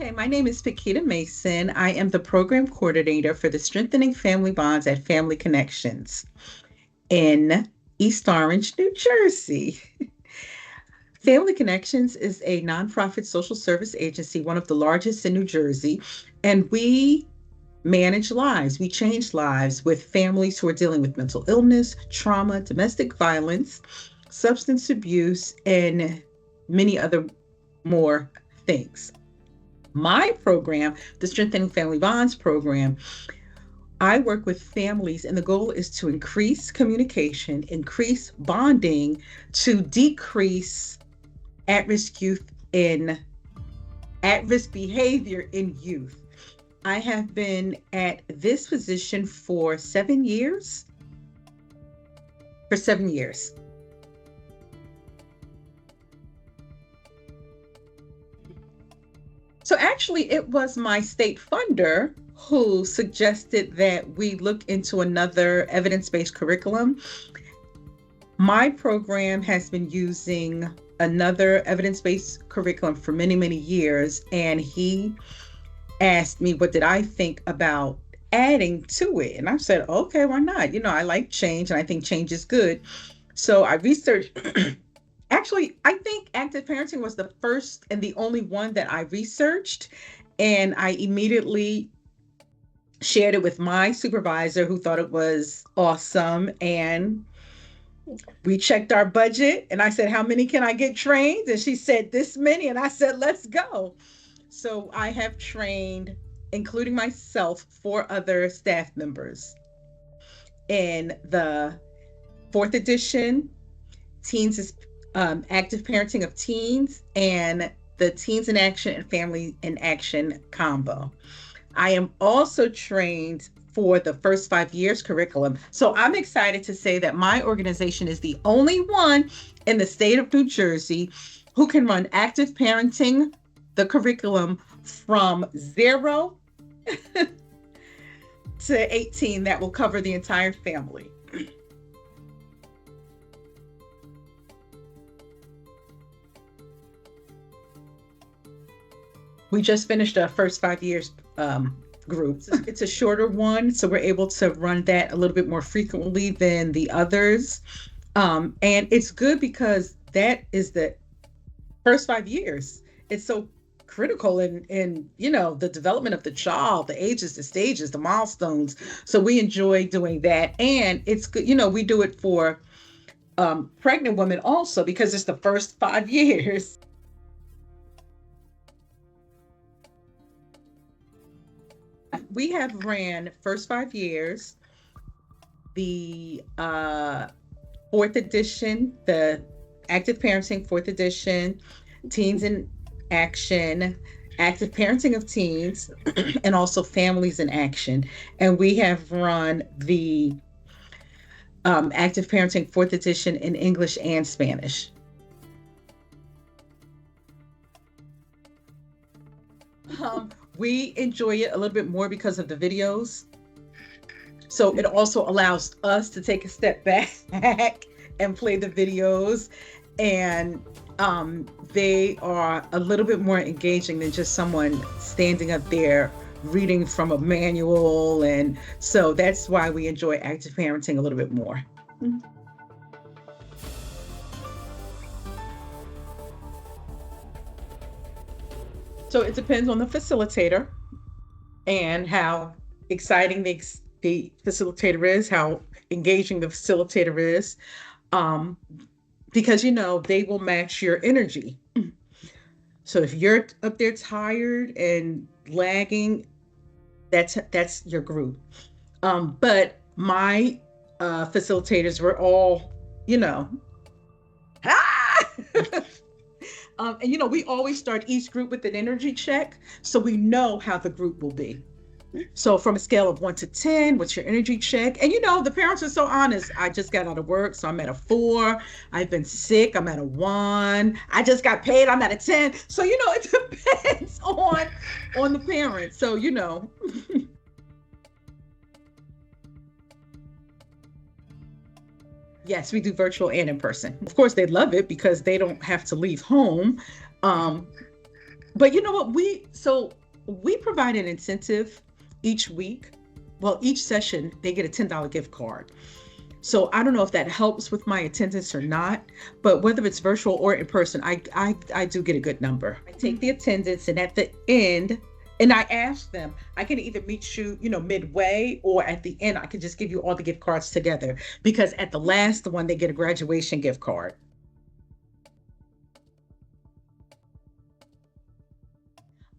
Okay, my name is Paquita Mason. I am the program coordinator for the Strengthening Family Bonds at Family Connections in East Orange, New Jersey. Family Connections is a nonprofit social service agency, one of the largest in New Jersey, and we manage lives. We change lives with families who are dealing with mental illness, trauma, domestic violence, substance abuse, and many other more things. My program, the Strengthening Family Bonds program, I work with families, and the goal is to increase communication, increase bonding, to decrease at risk youth in at risk behavior in youth. I have been at this position for 7 years. For 7 years. So actually, it was my state funder who suggested that we look into another evidence-based curriculum. My program has been using another evidence-based curriculum for many, many years, and he asked me what did I think about adding to it. And I said, okay, why not? I like change, and I think change is good. So I researched. Actually, I think active parenting was the first and the only one that I researched, and I immediately shared it with my supervisor, who thought it was awesome. And we checked our budget, and I said, how many can I get trained? And she said, this many. And I said, let's go. So I have trained, including myself, 4 other staff members in the fourth edition, Teens is Active Parenting of Teens, and the Teens in Action and Family in Action combo. I am also trained for the first 5 years curriculum. So I'm excited to say that my organization is the only one in the state of New Jersey who can run active parenting, the curriculum from 0 to 18 that will cover the entire family. We just finished our first 5 years group. It's a shorter one, so we're able to run that a little bit more frequently than the others. And it's good because that is the first 5 years. It's so critical in the development of the child, the ages, the stages, the milestones. So we enjoy doing that. And it's good, we do it for pregnant women also because it's the first 5 years. We have ran first 5 years, the fourth edition, the Active Parenting fourth edition, Teens in Action, Active Parenting of Teens, and also Families in Action. And we have run the Active Parenting fourth edition in English and Spanish. We enjoy it a little bit more because of the videos. So it also allows us to take a step back and play the videos. And they are a little bit more engaging than just someone standing up there reading from a manual. And so that's why we enjoy active parenting a little bit more. So it depends on the facilitator and how exciting the facilitator is, how engaging the facilitator is, because they will match your energy. So if you're up there tired and lagging, that's your group. But my facilitators were all, and we always start each group with an energy check, so we know how the group will be. So from a scale of 1 to 10, what's your energy check? And the parents are so honest. I just got out of work, so I'm at a 4. I've been sick, I'm at a 1. I just got paid, I'm at a 10. So it depends on the parents. So Yes, we do virtual and in person. Of course, they love it because they don't have to leave home. But you know what? We provide an incentive each week. Well, each session they get a $10 gift card. So I don't know if that helps with my attendance or not, but whether it's virtual or in person, I do get a good number. I take the attendance, and at the end, and I ask them, I can either meet you, midway, or at the end, I can just give you all the gift cards together. Because at the last one, they get a graduation gift card.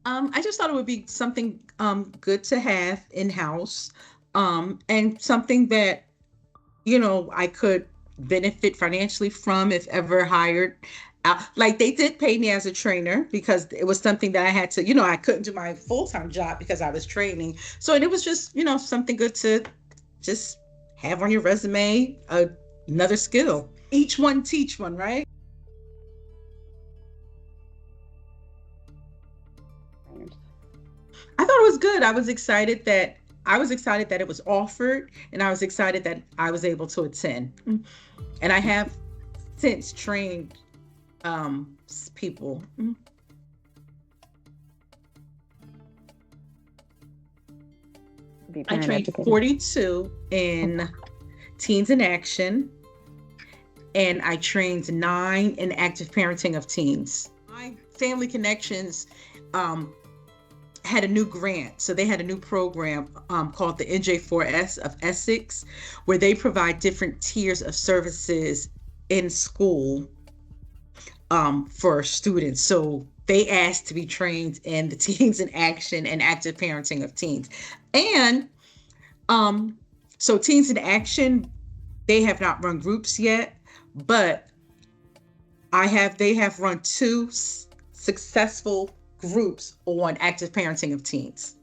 I just thought it would be something good to have in house, and something that I could benefit financially from if ever hired out. Like they did pay me as a trainer because it was something that I had to, I couldn't do my full-time job because I was training. So and it was just, something good to just have on your resume, another skill. Each one teach one, right? I thought it was good. I was excited that it was offered, and I was excited that I was able to attend. And I have since trained people. Be I parent trained educator. 42 in teens in action, and I trained 9 in active parenting of teens. My family connections um, had a new grant. So they had a new program called the NJ4S of Essex, where they provide different tiers of services in school for students. So they asked to be trained in the Teens in Action and active parenting of teens. And um, so Teens in Action, they have not run groups yet, but they have run 2 successful groups on active parenting of teens.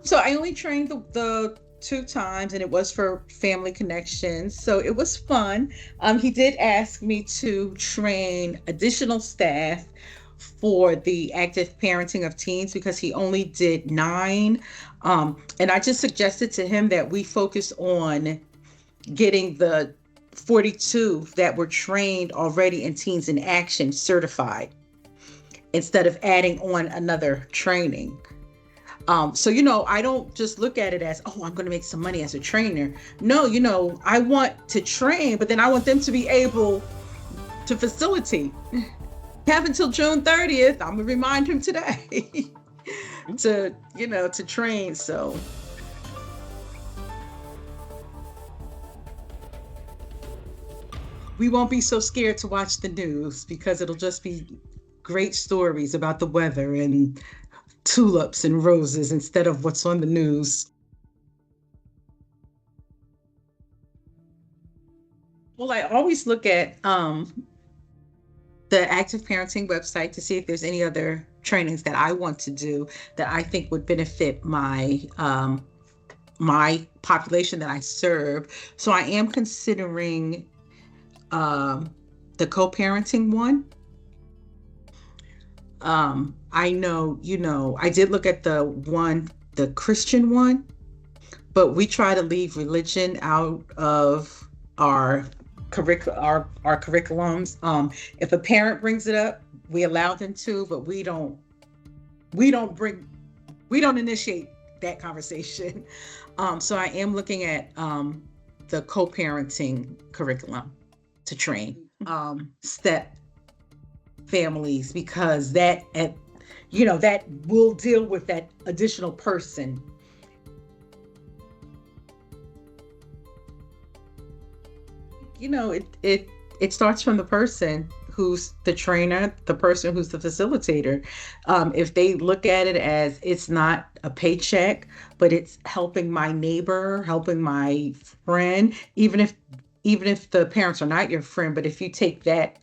So I only trained the 2 times, and it was for family connections. So it was fun. He did ask me to train additional staff for the active parenting of teens because he only did 9. And I just suggested to him that we focus on getting the 42 that were trained already in Teens in Action certified instead of adding on another training. So, I don't just look at it as, oh, I'm going to make some money as a trainer. No, I want to train, but then I want them to be able to facilitate. Have until June 30th. I'm going to remind him today to train. So we won't be so scared to watch the news because it'll just be great stories about the weather and tulips and roses instead of what's on the news. Well, I always look at the active parenting website to see if there's any other trainings that I want to do that I think would benefit my population that I serve. So I am considering um, the co-parenting one. I know, I did look at the Christian one, but we try to leave religion out of our our curriculums. If a parent brings it up, we allow them to, but we don't bring we don't initiate that conversation. So I am looking at the co-parenting curriculum to train step families because that will deal with that additional person. It starts from the person who's the trainer, the person who's the facilitator. If they look at it as it's not a paycheck, but it's helping my neighbor, helping my friend, even if the parents are not your friend, but if you take that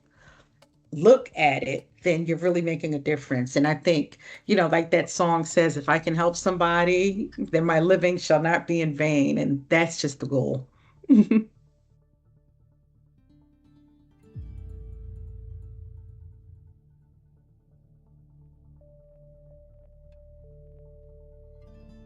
look at it, then you're really making a difference. And I think, like that song says, if I can help somebody, then my living shall not be in vain. And that's just the goal.